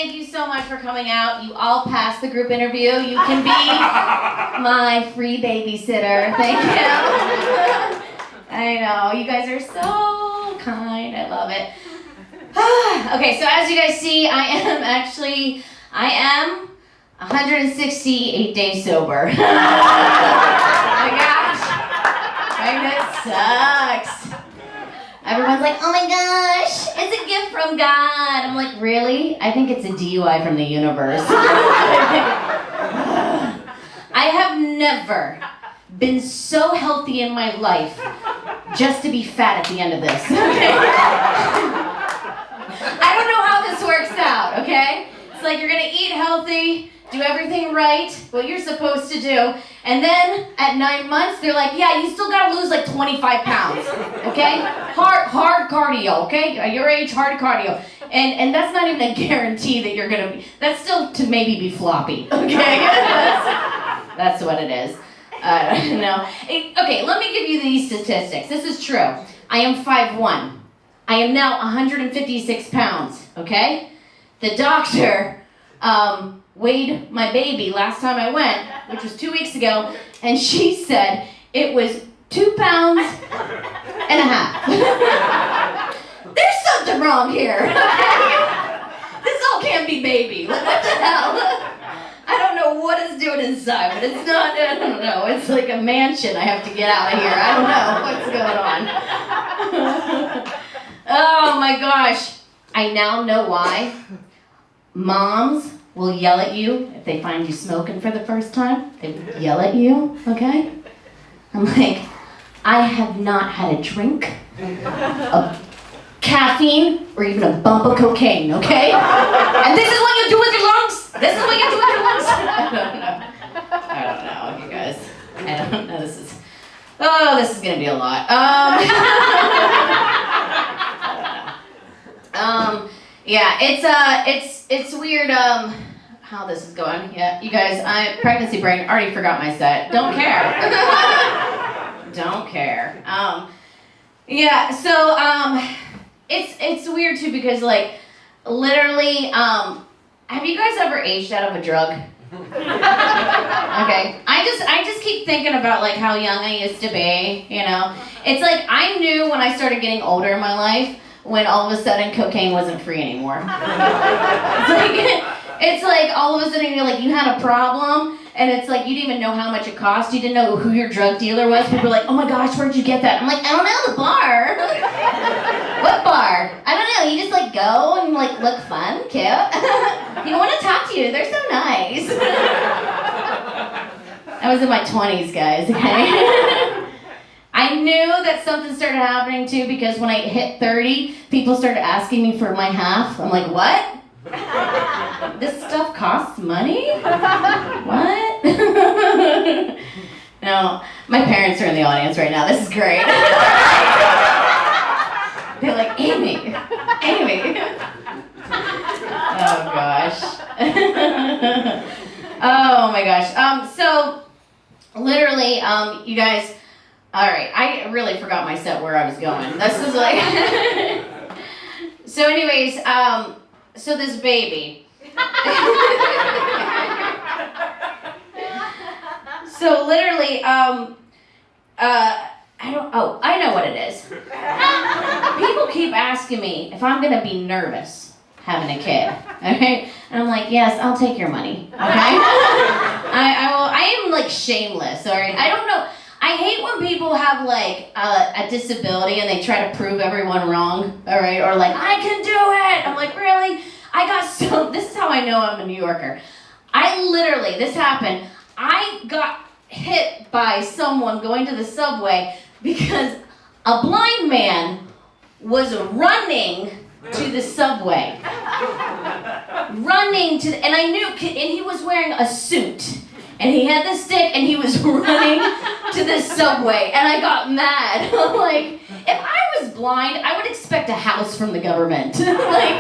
thank you so much for coming out. You all passed the group interview. You can be my free babysitter. Thank you. I know, you guys are so kind. I love it. Okay, so as you guys see, I am 168 days sober. Oh my gosh. Right, it sucks. Everyone's like, oh my gosh, it's a gift from God. I'm like, really? I think it's a DUI from the universe. I have never been so healthy in my life just to be fat at the end of this. Okay? I don't know how this works out, okay? It's like you're gonna eat healthy, do everything right, what you're supposed to do, and then at 9 months, they're like, yeah, you still gotta lose like 25 pounds, okay? Hard cardio, okay? At your age, hard cardio. And that's not even a guarantee that you're gonna be, that's still to maybe be floppy, okay? That's what it is. No. Okay, let me give you these statistics. This is true. I am 5'1". I am now 156 pounds, okay? The doctor weighed my baby last time I went, which was 2 weeks ago, and she said it was 2 pounds and a half. There's something wrong here. This all can't be baby. What the hell? I don't know what it's doing inside, but it's not, I don't know. It's like a mansion I have to get out of here. I don't know what's going on. Oh my gosh. I now know why moms will yell at you if they find you smoking for the first time. They yell at you, okay? I'm like, I have not had a drink of caffeine or even a bump of cocaine, okay? And this is what you do with your lungs? This is what you do with your lungs? I don't know, you guys. I don't know, this is gonna be a lot. Yeah, it's weird, how this is going. Yeah, you guys, pregnancy brain, already forgot my set. Don't care. Don't care. Yeah, so, it's weird too because, like, literally, have you guys ever aged out of a drug? Okay. I just keep thinking about, like, how young I used to be, you know? It's like, I knew when I started getting older in my life when all of a sudden cocaine wasn't free anymore. It's like all of a sudden you're like, you had a problem, and it's like you didn't even know how much it cost. You didn't know who your drug dealer was. People were like, oh my gosh, where'd you get that? I'm like, I don't know, the bar. What bar? I don't know, you just like go and like look fun, cute. People want to talk to you, they're so nice. I was in my 20s, guys, okay? I knew that something started happening too because when I hit 30, people started asking me for my half. I'm like, what? This stuff costs money? What? No, my parents are in the audience right now. This is great. They're like, Amy. Oh gosh. Oh my gosh. So literally, you guys, all right, I really forgot my set where I was going. This is like, so anyways, so this baby. So literally, I know what it is. People keep asking me if I'm gonna be nervous having a kid, okay? And I'm like, yes, I'll take your money, okay? I am like shameless, all right? I don't know. I hate when people have like a disability and they try to prove everyone wrong, all right? Or like, I can do it. I'm like, really? This is how I know I'm a New Yorker. This happened. I got hit by someone going to the subway because a blind man was running to the subway. And I knew, and he was wearing a suit. And he had the stick, and he was running to the subway, and I got mad. I'm like, if I was blind, I would expect a house from the government. Like,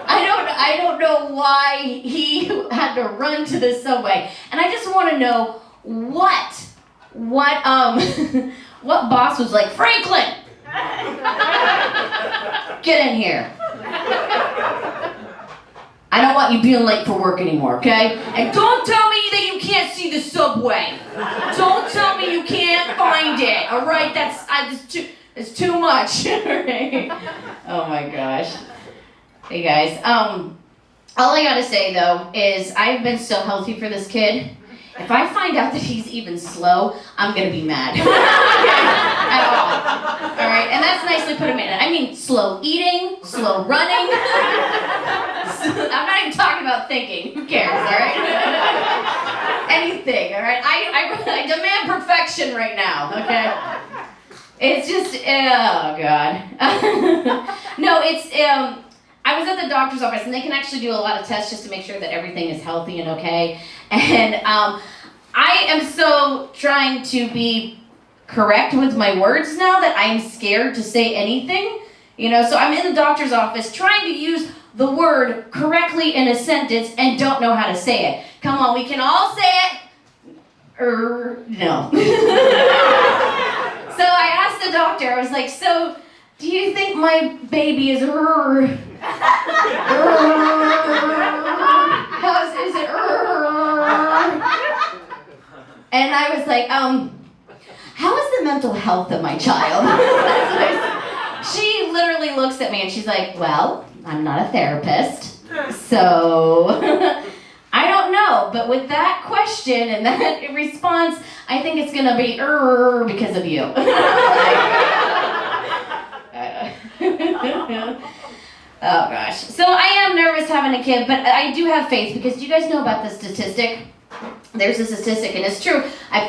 I don't know why he had to run to the subway. And I just want to know what boss was like, Franklin, get in here. I don't want you being late for work anymore, okay? And don't tell me that you can't see the subway. Don't tell me you can't find it, all right? It's too much, all right? Oh my gosh. Hey guys, all I gotta say though is I've been so healthy for this kid. If I find out that he's even slow, I'm gonna be mad. At all. All right, and that's nicely put him in. I mean, slow eating, slow running. I'm not even talking about thinking. Who cares, all right? Anything, all right? I demand perfection right now, okay? It's just, oh God. No, it's, I was at the doctor's office, and they can actually do a lot of tests just to make sure that everything is healthy and okay. And I am so trying to be correct with my words now that I'm scared to say anything. You know, so I'm in the doctor's office trying to use the word correctly in a sentence and don't know how to say it. Come on, we can all say it. No. So I asked the doctor, I was like, so do you think my baby is is it And I was like, how is the mental health of my child? She literally looks at me and she's like, well, I'm not a therapist, so I don't know. But with that question and that response, I think it's gonna be because of you. Oh gosh. So I am nervous having a kid, but I do have faith because do you guys know about the statistic? There's a statistic, and it's true,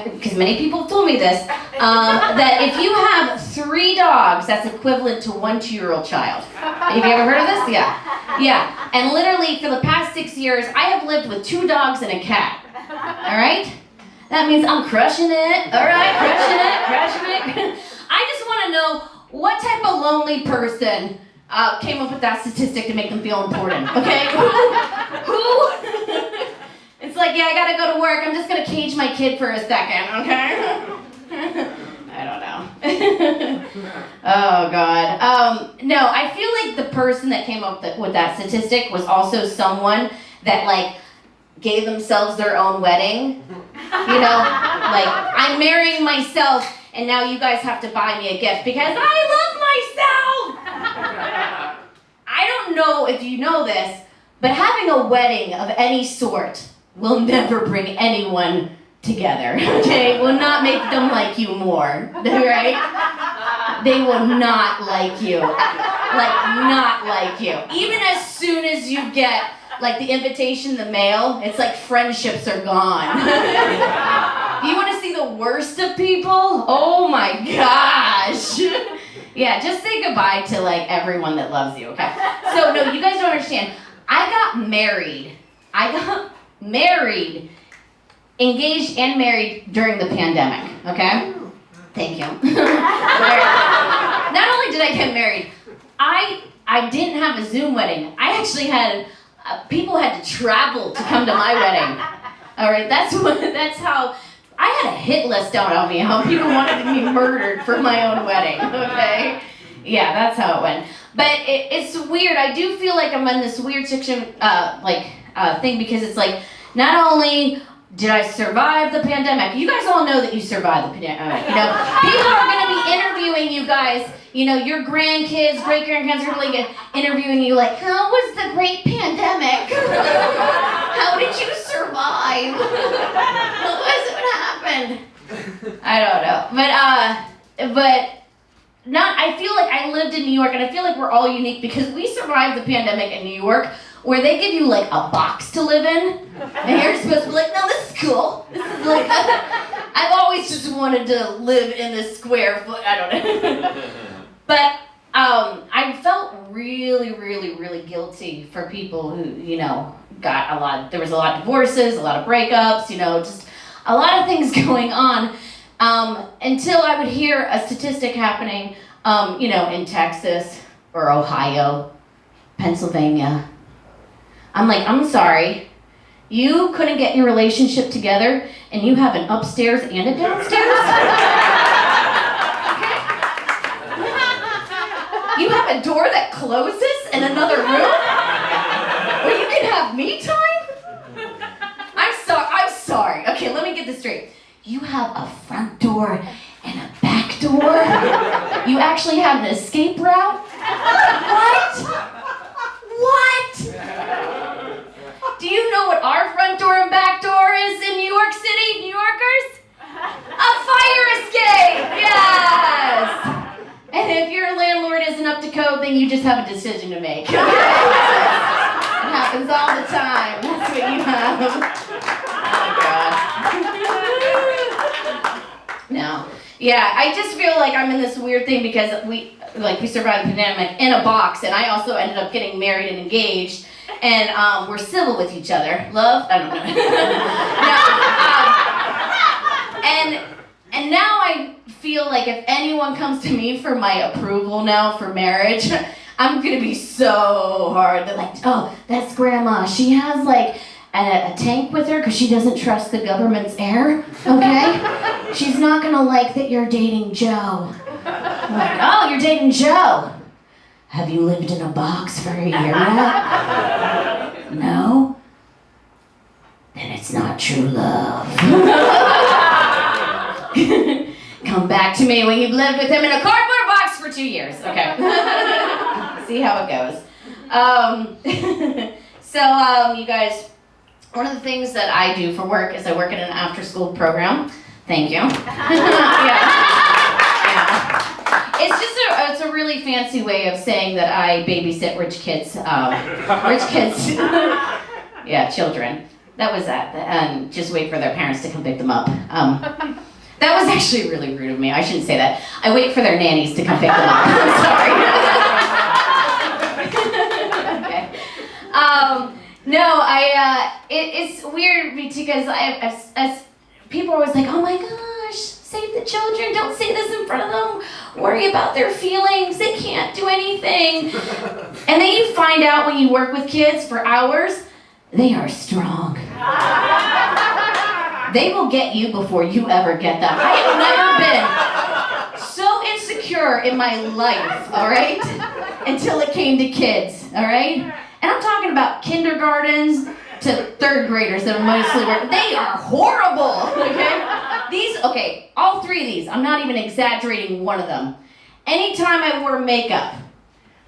because many people have told me this, that if you have 3 dogs, that's equivalent to 1 2-year-old child. Have you ever heard of this? Yeah. Yeah. And literally, for the past 6 years, I have lived with 2 dogs and a cat. All right? That means I'm crushing it. All right? Crushing it. I just want to know what type of lonely person came up with that statistic to make them feel important, okay? Who? It's like, yeah, I gotta go to work. I'm just gonna cage my kid for a second, okay? I don't know. Oh, God. No, I feel like the person that came up with that statistic was also someone that, like, gave themselves their own wedding. You know? Like, I'm marrying myself, and now you guys have to buy me a gift because I love myself! I don't know if you know this, but having a wedding of any sort will never bring anyone together, okay? Will not make them like you more, right? They will not like you. Like, not like you. Even as soon as you get, like, the invitation in the mail, it's like friendships are gone. You want to see the worst of people? Oh my gosh. Yeah, just say goodbye to, like, everyone that loves you, okay? So, no, you guys don't understand. I got married, engaged and married during the pandemic, okay? Thank you. Not only did I get married, I didn't have a Zoom wedding. I actually had, people had to travel to come to my wedding. All right, that's how, I had a hit list out on me, how people wanted to be murdered for my own wedding, okay? Yeah, that's how it went. But it's weird. I do feel like I'm in this weird thing because it's like, not only did I survive the pandemic, you guys all know that you survived the pandemic, you know? People are going to be interviewing you guys, you know, your grandkids, great-grandkids are like interviewing you like, how was the great pandemic? How did you survive? What happened? I don't know. But I feel like I lived in New York, and I feel like we're all unique because we survived the pandemic in New York, where they give you like a box to live in, and you're supposed to be like, no, this is cool. This is like, I've always just wanted to live in this square foot, I don't know. But I felt really, really, really guilty for people who, you know, there was a lot of divorces, a lot of breakups, you know, just a lot of things going on. Until I would hear a statistic happening, you know, in Texas or Ohio, Pennsylvania. I'm like, I'm sorry, you couldn't get your relationship together and you have an upstairs and a downstairs? Okay. You have a door that closes in another room? Where you can have me time? I'm sorry. Okay, let me get this straight. You have a front door and a back door? You actually have an escape route? What? Do you know what our front door and back door is in New York City, New Yorkers? A fire escape! Yes! And if your landlord isn't up to code, then you just have a decision to make. It happens all the time. That's what you have. Oh, God. No. Yeah, I just feel like I'm in this weird thing because we survived the pandemic in a box, and I also ended up getting married and engaged, and we're civil with each other. Love? I don't know. No, and now I feel like if anyone comes to me for my approval now for marriage, I'm gonna be so hard. They're like, oh, that's grandma. She has like a tank with her because she doesn't trust the government's air, okay? She's not gonna like that you're dating Joe. I'm like, oh, you're dating Joe. Have you lived in a box for a year yet? No? Then it's not true love. Come back to me when you've lived with him in a cardboard box for 2 years. Okay. See how it goes. You guys, one of the things that I do for work is I work at an after-school program. Thank you. Yeah. It's a really fancy way of saying that I babysit rich kids. Yeah, children. That was that. And just wait for their parents to come pick them up. That was actually really rude of me. I shouldn't say that. I wait for their nannies to come pick them up. I'm sorry. Okay. It's weird because as people are always like, oh my gosh, save the children, don't say this in front of them, worry about their feelings, they can't do anything. And then you find out when you work with kids for hours, they are strong. They will get you before you ever get them. I have never been so insecure in my life, all right? Until it came to kids, all right? And I'm talking about kindergartens to third graders that are mostly working. They are horrible, okay? All three of these, I'm not even exaggerating one of them. Anytime I wore makeup,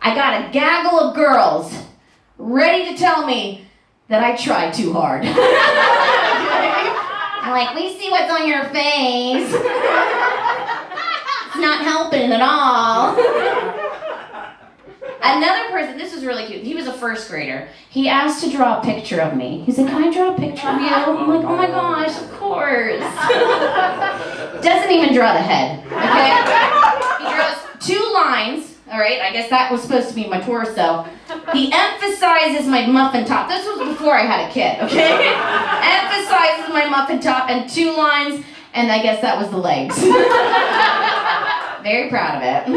I got a gaggle of girls ready to tell me that I tried too hard. I'm like, we see what's on your face. It's not helping at all. Another person, this was really cute. He was a first grader. He asked to draw a picture of me. He said, can I draw a picture of you? I'm like, oh my gosh, of course. Doesn't even draw the head, okay? He draws 2 lines, all right? I guess that was supposed to be my torso. He emphasizes my muffin top. This was before I had a kid, okay? Emphasizes my muffin top and 2 lines, and I guess that was the legs. Very proud of it.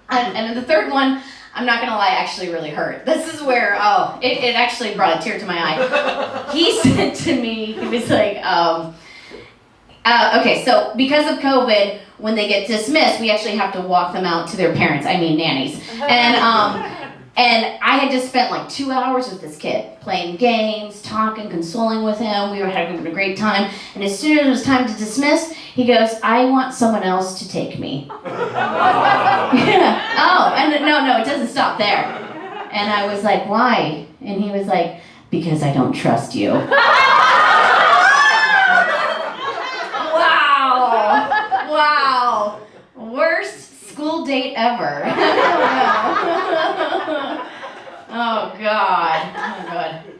And then the third one, I'm not gonna lie, actually really hurt. This is where, it actually brought a tear to my eye. He said to me, he was like, okay, so because of COVID, when they get dismissed, we actually have to walk them out to their parents, I mean nannies. And I had just spent like 2 hours with this kid, playing games, talking, consoling with him. We were having a great time. And as soon as it was time to dismiss, he goes, I want someone else to take me. Yeah. Oh, and no, it doesn't stop there. And I was like, why? And he was like, because I don't trust you. Wow. Worst school date ever. Oh, God.